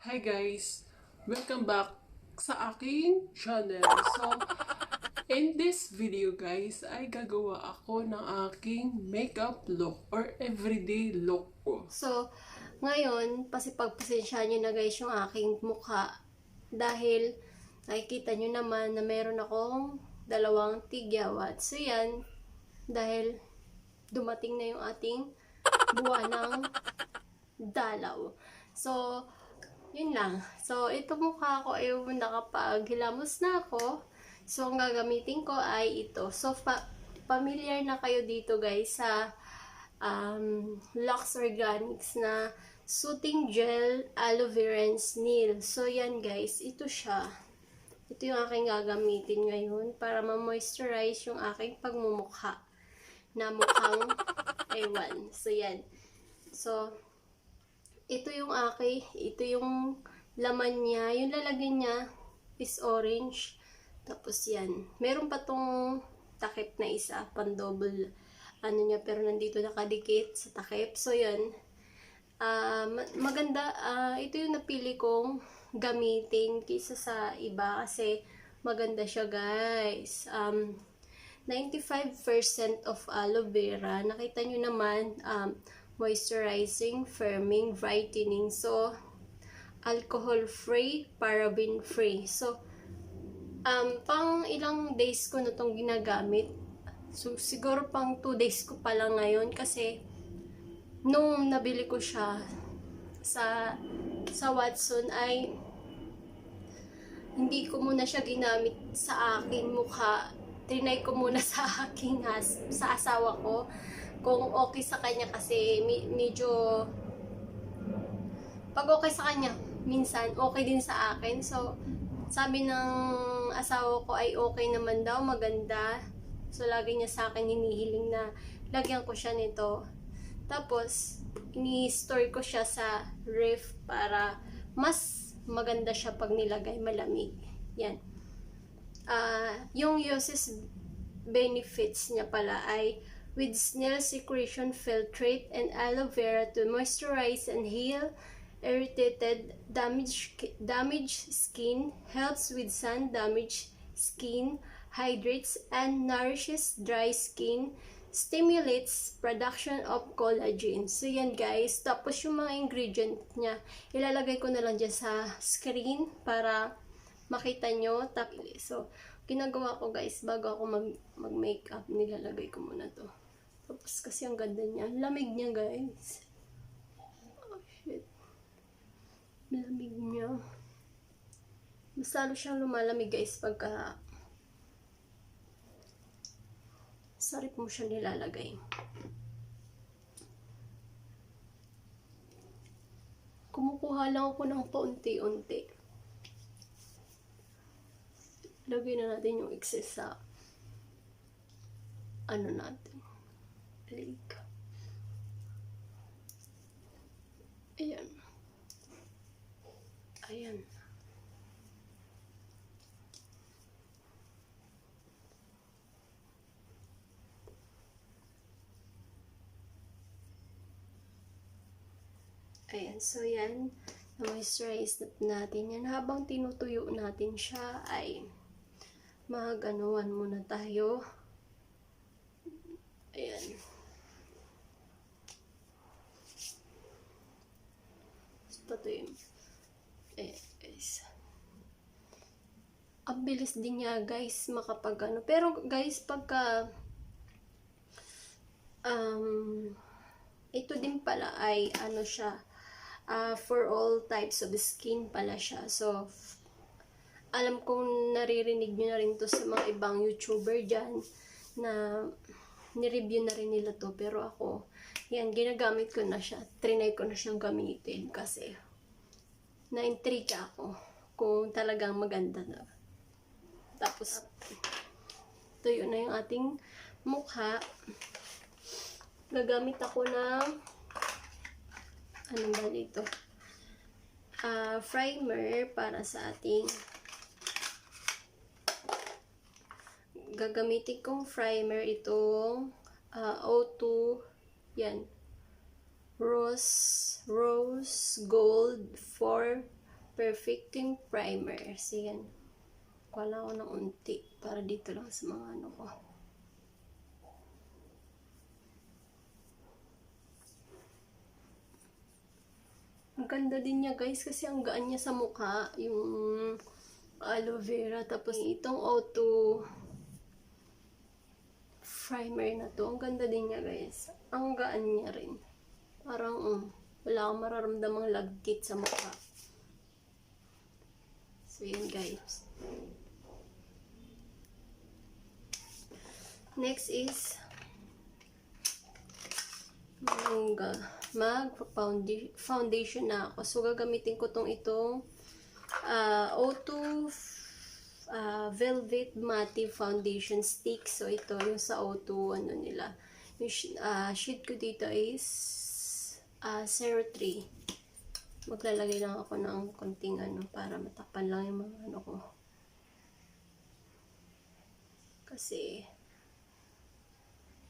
Hi guys! Welcome back sa aking channel. So, in this video guys, ay gagawa ako ng aking makeup look or everyday look ko. So, ngayon, pagpasensyahan nyo na guys yung aking mukha dahil nakikita nyo naman na meron akong dalawang tigyawat. So, yan, dahil dumating na yung ating buwan ng dalaw. So, yun lang. So, ito mukha ko ay nakapaghilamos na ako. So, ang gagamitin ko ay ito. So, familiar na kayo dito guys sa Luxe Organics na Soothing Gel, Aloe Vera, and Snail. So, yan guys. Ito siya. Ito yung aking gagamitin ngayon para ma-moisturize yung aking pagmumukha na mukhang ewan. So, yan. So, ito yung laman niya. Yung lalagyan niya is orange. Tapos yan. Meron pa tong takip na isa, pan-double ano niya, pero nandito nakadikit sa takip. So yan. Maganda, ito yung napili kong gamitin kaysa sa iba kasi maganda siya guys. 95% of aloe vera. Nakita nyo naman, moisturizing, firming, brightening. So, alcohol-free, paraben-free. So, pang ilang days ko na itong ginagamit. So, siguro pang 2 days ko pa lang ngayon kasi nung nabili ko siya sa Watson ay hindi ko muna siya ginamit sa aking mukha. Trinay ko muna sa sa asawa ko kung okay sa kanya kasi medyo pag okay sa kanya minsan okay din sa akin. So sabi ng asawa ko ay okay naman daw, maganda. So lagi niya sa akin hinihiling na lagyan ko siya nito. Tapos ini-store ko siya sa ref para mas maganda siya pag nilagay malamig. Yan. Yung uses benefits niya pala ay with snail secretion filtrate and aloe vera to moisturize and heal irritated damaged skin, helps with sun damaged skin, hydrates and nourishes dry skin, stimulates production of collagen. So yan guys, tapos yung mga ingredient niya ilalagay ko na lang dyan sa screen para makita nyo. So ginagawa ko guys, bago ako mag makeup, nilalagay ko muna to. Tapos kasi ang ganda niya, lamig niya guys. Oh shit, lamig niya. Mas lalo siyang lumalamig guys pagka sarip mo siya nilalagay. Kumukuha lang ako ng paunti-unti. Lagay na natin yung excess sa ano natin. Like. Ayan. Ayan. Ayan, so yan, na-moisturize natin yan. Habang tinutuyo natin siya, ay mag-anuan muna tayo. Ayan. Patuyin. Ayan, guys. Ang bilis din niya, guys, makapag ano. Pero, guys, pagka ito din pala ay ano siya, for all types of skin pala siya. So, alam kong naririnig nyo na rin to sa mga ibang YouTuber dyan na nireview na rin nila to. Pero ako, yan, ginagamit ko na siya. Trinay ko na siyang gamitin kasi na-intrigue ako kung talagang maganda na. Tapos, tuyo na yung ating mukha. Gagamit ako ng ano ba dito? Primer para sa ating gagamitin kong primer itong o.two yan rose gold for Perfecting Primer. So, yan. Kuha ko ng unti para dito lang sa mga ano ko. Ang ganda din niya guys kasi ang gaan niya sa mukha. Yung aloe vera. Tapos itong o.two primer na to. Ang ganda din niya guys. Ang gaan niya rin. Parang wala akong mararamdamang lagkit sa mukha. So yun guys. Next is mag-foundation na ako. So, gagamitin ko itong o.two Velvet Matte Foundation Stick. So, ito yung sa o.two, ano nila. Yung shade ko dito is 03. Maglalagay lang ako ng konting para matakpan lang yung mga ko. Kasi,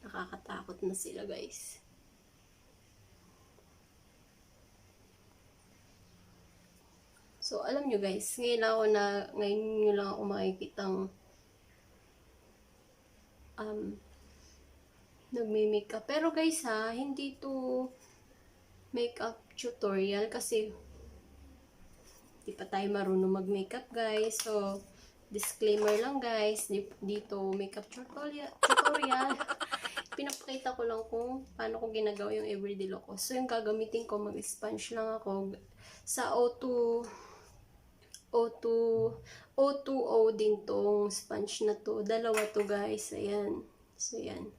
nakakatakot na sila guys. So, alam nyo guys, ngayon nyo lang ako makikitang nagme-makeup. Pero guys hindi to makeup tutorial kasi di pa tayo marunong mag-makeup guys. So, disclaimer lang guys, dito makeup tutorial. Pinapakita ko lang kung paano ko ginagawa yung everyday look ko. So, yung gagamitin ko, mag-sponge lang ako sa o.two.o din tong sponge na to. Dalawa to guys. Ayan. So, yan.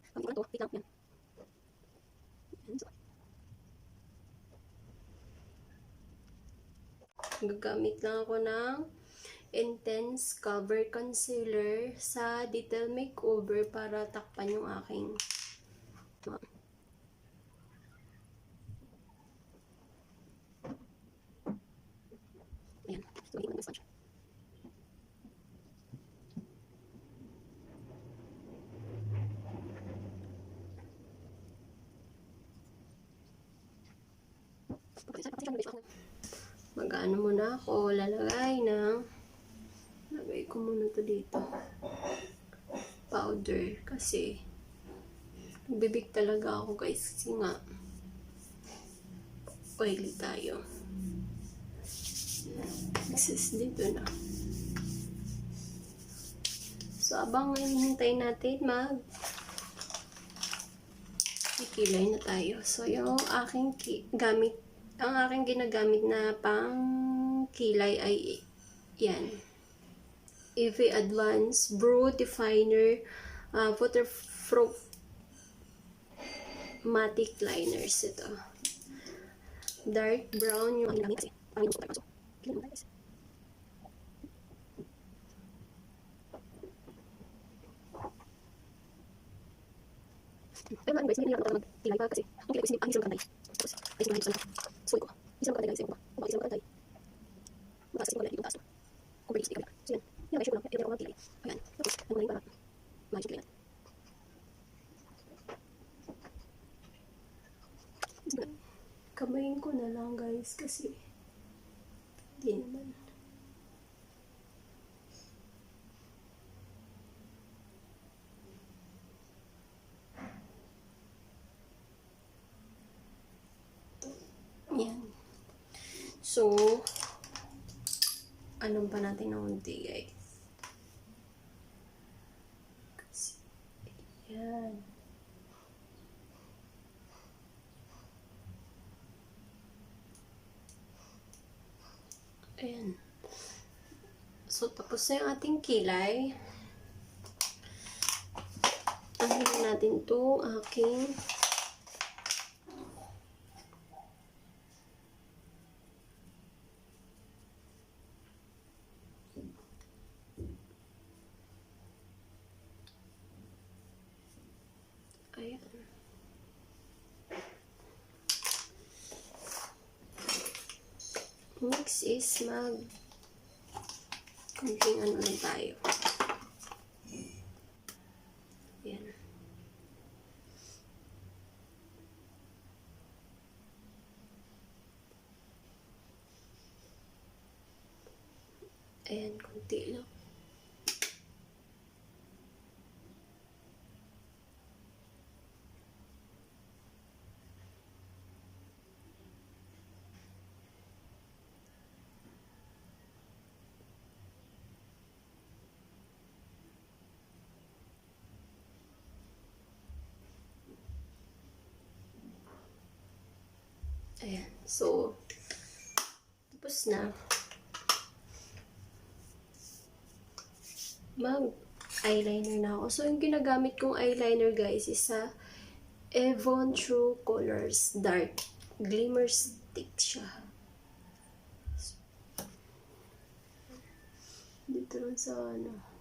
Gagamit lang ako ng Intense Cover Concealer sa Detail Makeover para takpan yung aking ayan. So, hindi ko na sponge. Mag-ano muna ako, lagay ko muna to dito powder kasi bibig talaga ako guys kasi nga oily tayo. Excess dito na. So abang hinihintay natin kikilay na tayo. So yung aking ang aking ginagamit na pang kilay ay yan. EV Advanced Brow Definer Waterproof Matic Liners. Ito. Dark brown yung ginagamit kasi. Pero guys, hindi ako magtilay pa kasi ang kilay ko ang isang kantay. Tapos, ay sinabi ko sa sulit ko. Isang kantay guys, yung ba? Isang kantay. Mataas kasi yung taas to. Compare sa ikabila. So yan. Yan guys, yung lang. Hindi ako magtilay. Ayan. Tapos, ano na yung para maayos yung kilay natin. Kamayin ko na lang guys kasi hindi naman. Yan. So, anong pa natin ng unti guys? Kasi, yan. Ayan. So, tapos na yung ating kilay. Ahin natin to aking ayan. Next is konting ano lang tayo. Ayan. Ayan, konti lang. Ayan. So, tapos na. Mag-eyeliner na ako. So, yung ginagamit kong eyeliner, guys, is sa Avon True Colors Dark Glimmer Stick siya. Dito lang sa ano.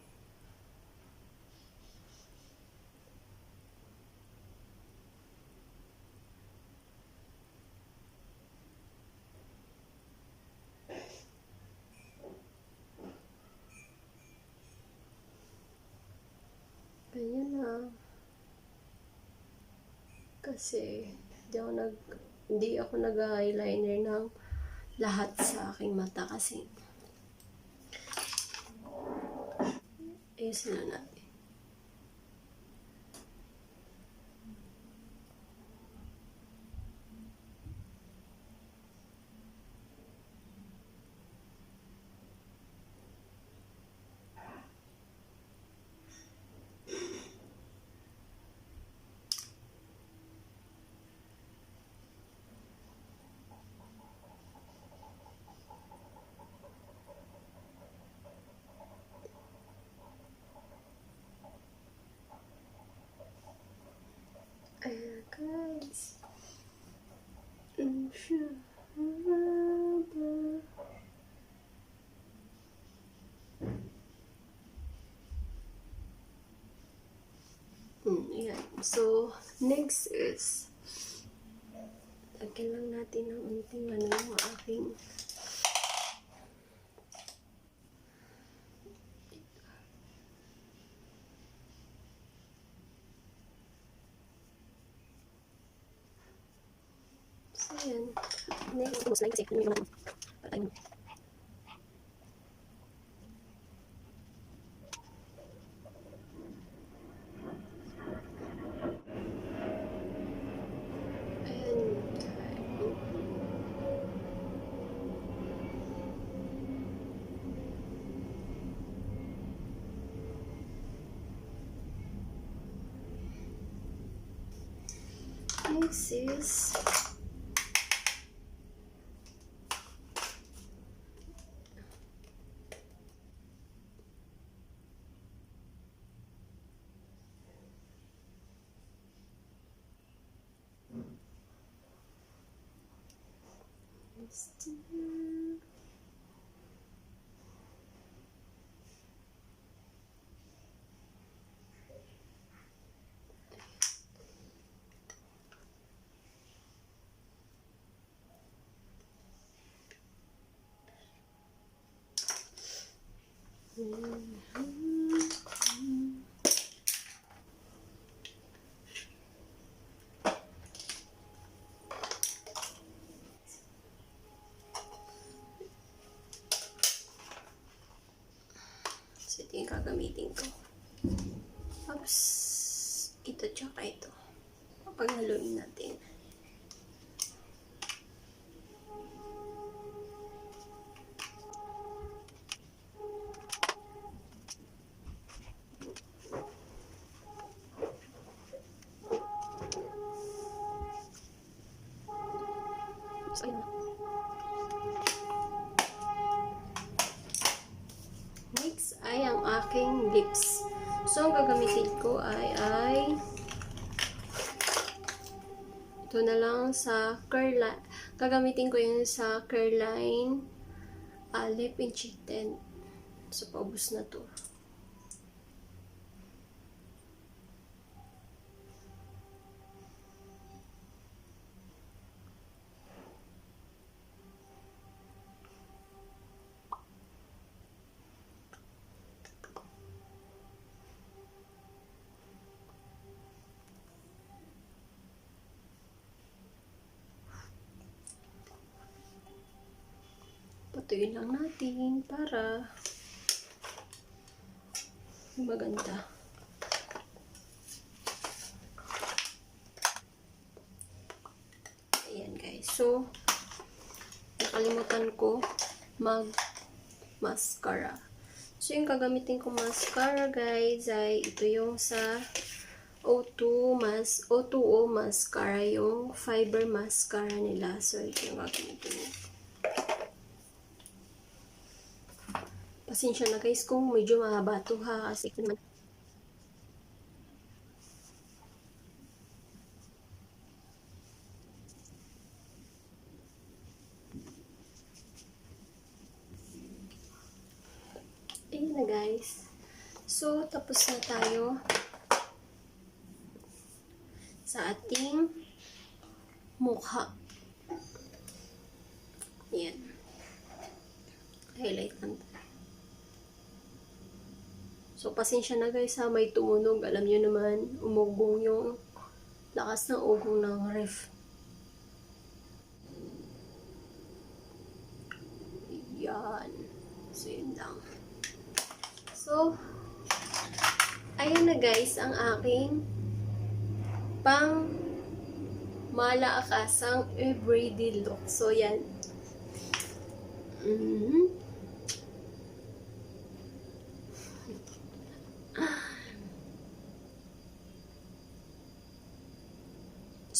Ganyan na. Kasi hindi ako nag-eyeliner ng lahat sa aking mata kasi ayusin na natin. Ayan, guys. Ayan. So, next is lagyan lang natin ng unting yung aking so, ayan. Next, mas lang kasi ano yung naman para tayo. Next is so, ito yung gagamitin ko. Tapos, ito tsaka ito. Paghaluin natin. So, ayun. Next ay ang aking lips. So, ang gagamitin ko ay ito na lang sa curl. Gagamitin ko yung sa Curline lip and cheek tint. So, paubos na to. Patuloy lang natin para maganda. Ayan guys. So, nakalimutan ko mag-mascara. So, yung gagamitin ko mascara guys ay ito yung sa o.two.o mascara, yung fiber mascara nila. So, ito yung gagamitin ko. Pasensya na guys kung medyo mahaba ito ha, kasi naman. Ayan na guys. So, tapos na tayo sa ating mukha. Ayan. Highlight lang. So, pasensya na guys ha, may tumunog. Alam nyo naman, umugong yung lakas ng ugong ng ref. Yan. So, yun lang. So, ayan na guys, ang aking pang malaakasang everyday look. So, yan.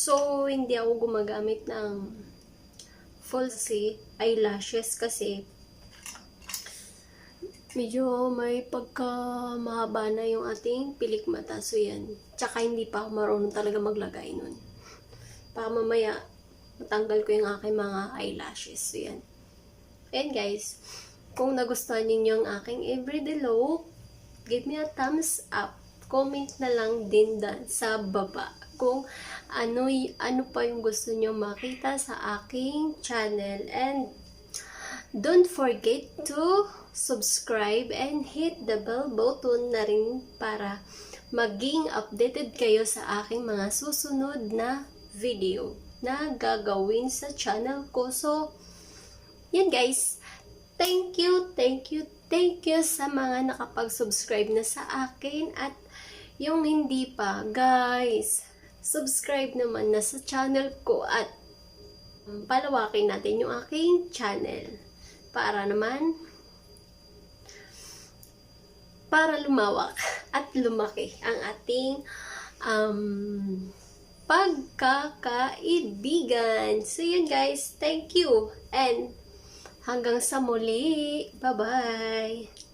So, hindi ako gumagamit ng falsy eyelashes kasi medyo may pagka mahaba na yung ating pilik mata. So, yan. Tsaka hindi pa ako marunong talaga maglagay nun. Baka mamaya matanggal ko yung aking mga eyelashes. So, yan. And guys, kung nagustuhan ninyo ang aking everyday look, give me a thumbs up. Comment na lang din sa baba kung ano pa yung gusto nyo makita sa aking channel. And don't forget to subscribe and hit the bell button na rin para maging updated kayo sa aking mga susunod na video na gagawin sa channel ko. So, yan guys. Thank you sa mga nakapag-subscribe na sa akin, at yung hindi pa, guys, subscribe naman na sa channel ko at palawakin natin yung aking channel para lumawak at lumaki ang ating pagkakaibigan. So yun guys, thank you and hanggang sa muli. Bye-bye!